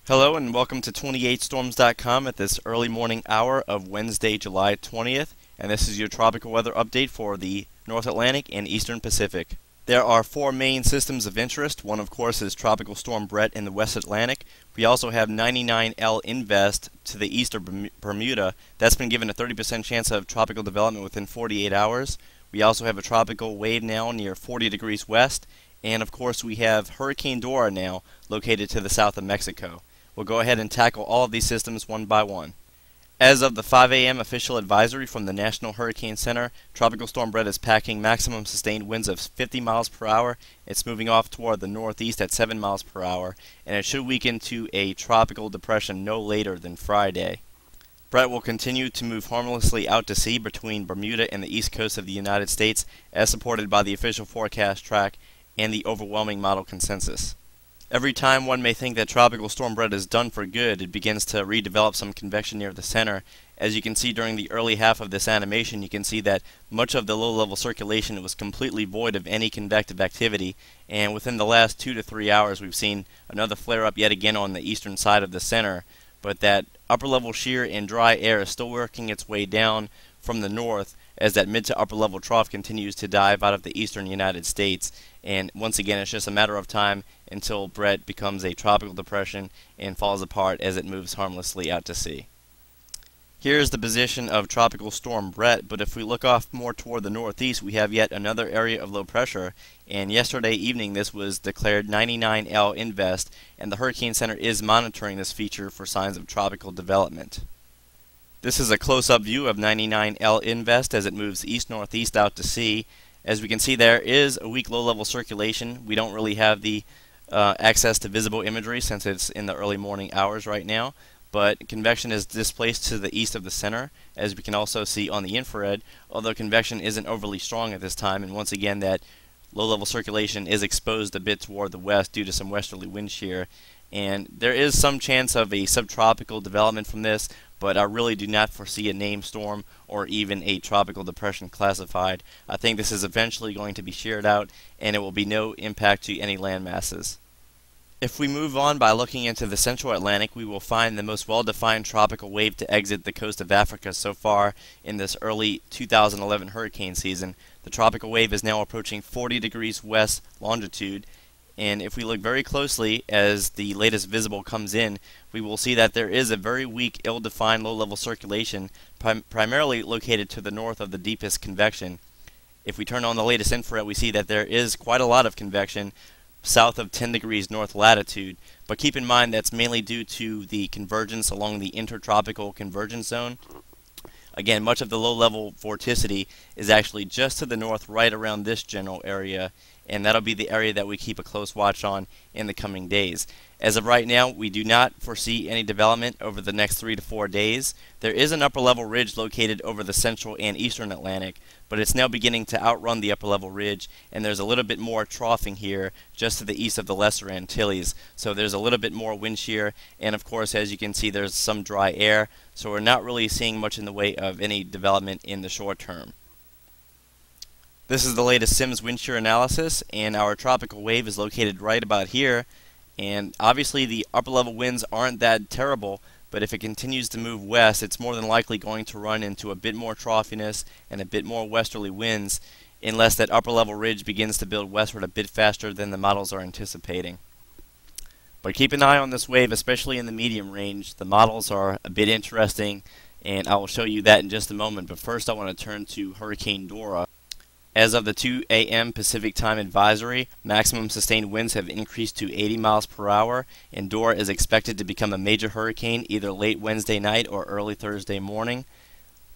Hello and welcome to 28storms.com at this early morning hour of Wednesday, July 20th, and this is your tropical weather update for the North Atlantic and Eastern Pacific. There are four main systems of interest. One, of course, is Tropical Storm Brett in the West Atlantic. We also have 99L Invest to the east of Bermuda. That's been given a 30% chance of tropical development within 48 hours. We also have a tropical wave now near 40 degrees west. And, of course, we have Hurricane Dora now located to the south of Mexico. We'll go ahead and tackle all of these systems one by one. As of the 5 a.m. official advisory from the National Hurricane Center, Tropical Storm Brett is packing maximum sustained winds of 50 miles per hour. It's moving off toward the northeast at 7 miles per hour, and it should weaken to a tropical depression no later than Friday. Brett will continue to move harmlessly out to sea between Bermuda and the east coast of the United States, as supported by the official forecast track and the overwhelming model consensus. Every time one may think that Tropical Storm Brett is done for good, it begins to redevelop some convection near the center. As you can see during the early half of this animation, you can see that much of the low-level circulation was completely void of any convective activity, and within the last 2 to 3 hours we've seen another flare-up yet again on the eastern side of the center, but that upper-level shear and dry air is still working its way down from the north as that mid to upper level trough continues to dive out of the eastern United States. And once again, it's just a matter of time until Brett becomes a tropical depression and falls apart as it moves harmlessly out to sea. Here's the position of Tropical Storm Brett, but if we look off more toward the northeast, we have yet another area of low pressure, and yesterday evening this was declared 99L Invest, and the Hurricane Center is monitoring this feature for signs of tropical development. This is a close-up view of 99L Invest as it moves east-northeast out to sea. As we can see, there is a weak low-level circulation. We don't really have the access to visible imagery since it's in the early morning hours right now, but convection is displaced to the east of the center, as we can also see on the infrared, although convection isn't overly strong at this time, and once again that low-level circulation is exposed a bit toward the west due to some westerly wind shear. And there is some chance of a subtropical development from this, but I really do not foresee a named storm or even a tropical depression classified. I think this is eventually going to be sheared out, and it will be no impact to any land masses. If we move on by looking into the central Atlantic, we will find the most well-defined tropical wave to exit the coast of Africa so far in this early 2011 hurricane season. The tropical wave is now approaching 40 degrees west longitude, and if we look very closely as the latest visible comes in, we will see that there is a very weak, ill-defined low-level circulation primarily located to the north of the deepest convection. If we turn on the latest infrared, we see that there is quite a lot of convection south of 10 degrees north latitude, but keep in mind that's mainly due to the convergence along the intertropical convergence zone. Again, much of the low-level vorticity is actually just to the north right around this general area, and that'll be the area that we keep a close watch on in the coming days. As of right now, we do not foresee any development over the next 3 to 4 days. There is an upper-level ridge located over the central and eastern Atlantic, but it's now beginning to outrun the upper-level ridge, and there's a little bit more troughing here just to the east of the Lesser Antilles. So there's a little bit more wind shear, and of course, as you can see, there's some dry air, so we're not really seeing much in the way of any development in the short term. This is the latest SIMS wind shear analysis, and our tropical wave is located right about here. And obviously the upper level winds aren't that terrible, but if it continues to move west, it's more than likely going to run into a bit more troughiness and a bit more westerly winds unless that upper level ridge begins to build westward a bit faster than the models are anticipating. But keep an eye on this wave, especially in the medium range. The models are a bit interesting, and I will show you that in just a moment. But first I want to turn to Hurricane Dora. As of the 2 a.m. Pacific Time advisory, maximum sustained winds have increased to 80 miles per hour, and Dora is expected to become a major hurricane either late Wednesday night or early Thursday morning.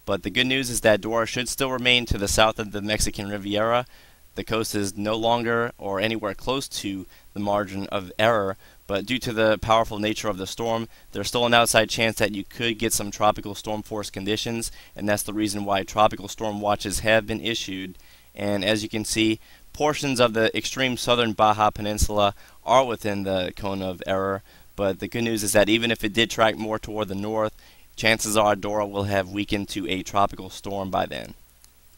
But the good news is that Dora should still remain to the south of the Mexican Riviera. The coast is no longer or anywhere close to the margin of error, but due to the powerful nature of the storm, there's still an outside chance that you could get some tropical storm force conditions, and that's the reason why tropical storm watches have been issued. And as you can see, portions of the extreme southern Baja Peninsula are within the cone of error, but the good news is that even if it did track more toward the north, chances are Dora will have weakened to a tropical storm by then.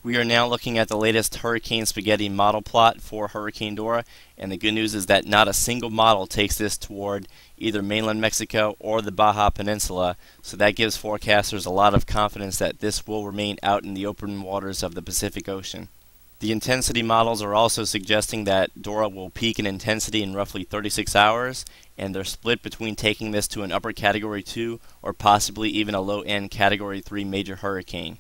We are now looking at the latest Hurricane Spaghetti model plot for Hurricane Dora, and the good news is that not a single model takes this toward either mainland Mexico or the Baja Peninsula, so that gives forecasters a lot of confidence that this will remain out in the open waters of the Pacific Ocean. The intensity models are also suggesting that Dora will peak in intensity in roughly 36 hours, and they're split between taking this to an upper Category 2 or possibly even a low-end Category 3 major hurricane.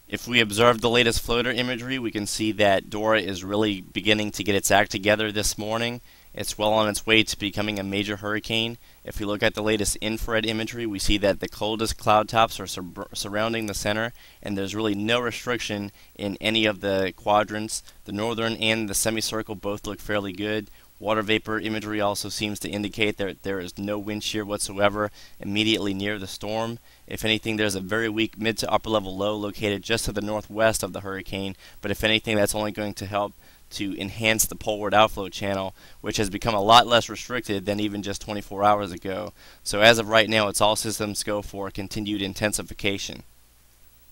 If we observe the latest floater imagery, we can see that Dora is really beginning to get its act together this morning. It's well on its way to becoming a major hurricane. If we look at the latest infrared imagery, we see that the coldest cloud tops are surrounding the center, and there's really no restriction in any of the quadrants. The northern and the semicircle both look fairly good. Water vapor imagery also seems to indicate that there is no wind shear whatsoever immediately near the storm. If anything, there's a very weak mid to upper level low located just to the northwest of the hurricane, but if anything, that's only going to help to enhance the poleward outflow channel, which has become a lot less restricted than even just 24 hours ago. So as of right now, it's all systems go for continued intensification.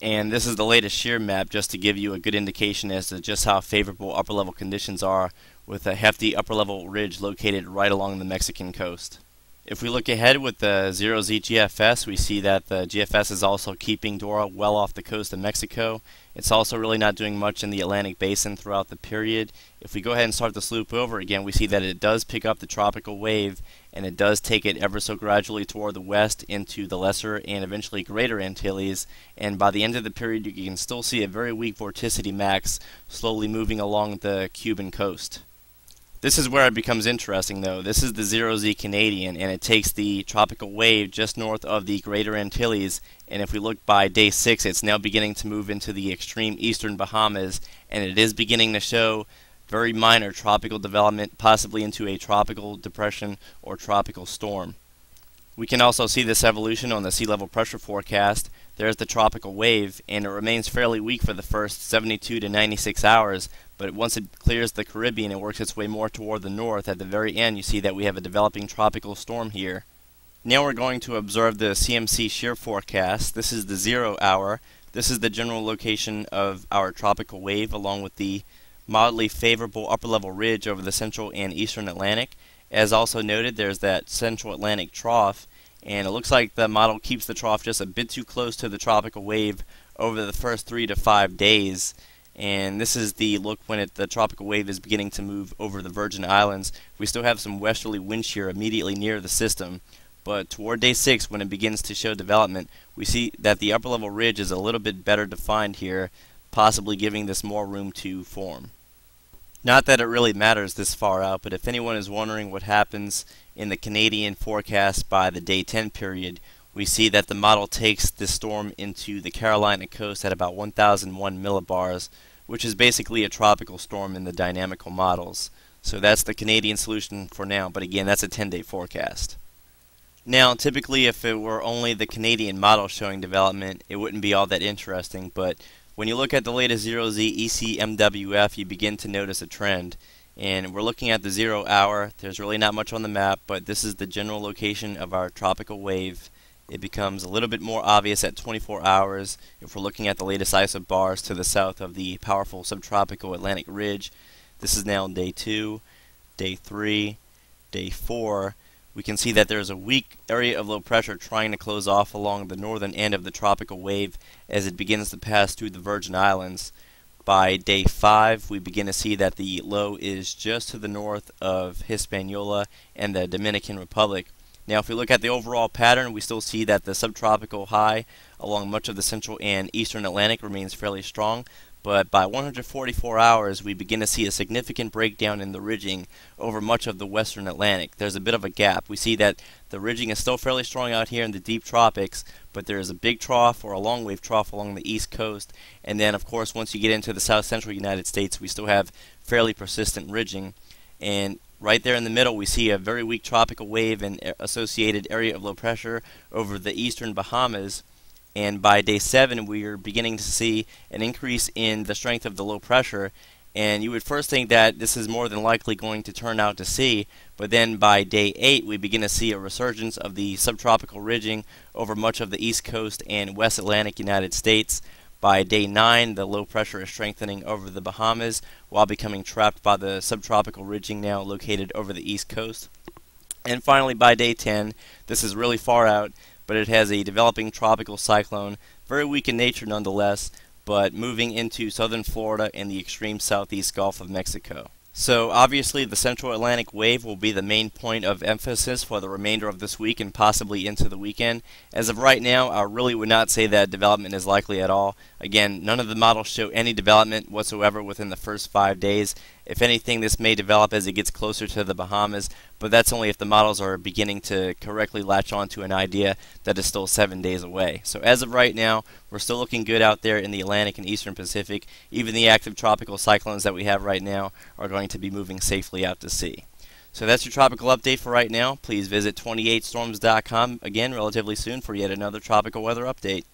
And this is the latest shear map just to give you a good indication as to just how favorable upper level conditions are, with a hefty upper level ridge located right along the Mexican coast. If we look ahead with the 0Z GFS, we see that the GFS is also keeping Dora well off the coast of Mexico. It's also really not doing much in the Atlantic Basin throughout the period. If we go ahead and start the sloop over again, we see that it does pick up the tropical wave, and it does take it ever so gradually toward the west into the Lesser and eventually Greater Antilles, and by the end of the period you can still see a very weak vorticity max slowly moving along the Cuban coast. This is where it becomes interesting though. This is the 0Z Canadian, and it takes the tropical wave just north of the Greater Antilles, and if we look by day 6, it's now beginning to move into the extreme eastern Bahamas, and it is beginning to show very minor tropical development, possibly into a tropical depression or tropical storm. We can also see this evolution on the sea level pressure forecast. There's the tropical wave, and it remains fairly weak for the first 72 to 96 hours, but once it clears the Caribbean and works its way more toward the north, at the very end you see that we have a developing tropical storm here. Now we're going to observe the CMC shear forecast. This is the 0 hour. This is the general location of our tropical wave along with the mildly favorable upper level ridge over the central and eastern Atlantic. As also noted, there's that central Atlantic trough, and it looks like the model keeps the trough just a bit too close to the tropical wave over the first 3 to 5 days. And this is the look when the tropical wave is beginning to move over the Virgin Islands. We still have some westerly wind shear immediately near the system, but toward day 6, when it begins to show development, we see that the upper level ridge is a little bit better defined here, possibly giving this more room to form. Not that it really matters this far out, but if anyone is wondering what happens in the Canadian forecast by the day 10 period, we see that the model takes this storm into the Carolina coast at about 1001 millibars, which is basically a tropical storm in the dynamical models. So that's the Canadian solution for now, but again, that's a 10-day forecast. Now, typically if it were only the Canadian model showing development, it wouldn't be all that interesting, but when you look at the latest 0Z ECMWF, you begin to notice a trend. And we're looking at the 0 hour. There's really not much on the map, but this is the general location of our tropical wave. It becomes a little bit more obvious at 24 hours if we're looking at the latest isobars to the south of the powerful subtropical Atlantic ridge. This is now day 2, day 3, day 4. We can see that there's a weak area of low pressure trying to close off along the northern end of the tropical wave as it begins to pass through the Virgin Islands. By day 5, we begin to see that the low is just to the north of Hispaniola and the Dominican Republic. Now, if we look at the overall pattern, we still see that the subtropical high along much of the central and eastern Atlantic remains fairly strong, but by 144 hours, we begin to see a significant breakdown in the ridging over much of the western Atlantic. There's a bit of a gap. We see that the ridging is still fairly strong out here in the deep tropics, but there is a big trough or a long wave trough along the east coast, and then of course once you get into the south central United States, we still have fairly persistent ridging. And right there in the middle, we see a very weak tropical wave and associated area of low pressure over the eastern Bahamas. And by day 7, we are beginning to see an increase in the strength of the low pressure. And you would first think that this is more than likely going to turn out to sea, but then by day 8, we begin to see a resurgence of the subtropical ridging over much of the east coast and west Atlantic United States. By day 9, the low pressure is strengthening over the Bahamas while becoming trapped by the subtropical ridging now located over the east coast. And finally, by day 10, this is really far out, but it has a developing tropical cyclone, very weak in nature nonetheless, but moving into southern Florida and the extreme southeast Gulf of Mexico. So obviously the Central Atlantic wave will be the main point of emphasis for the remainder of this week and possibly into the weekend. As of right now, I really would not say that development is likely at all. Again, none of the models show any development whatsoever within the first 5 days. If anything, this may develop as it gets closer to the Bahamas, but that's only if the models are beginning to correctly latch on to an idea that is still 7 days away. So as of right now, we're still looking good out there in the Atlantic and Eastern Pacific. Even the active tropical cyclones that we have right now are going to be moving safely out to sea. So that's your tropical update for right now. Please visit 28storms.com again relatively soon for yet another tropical weather update.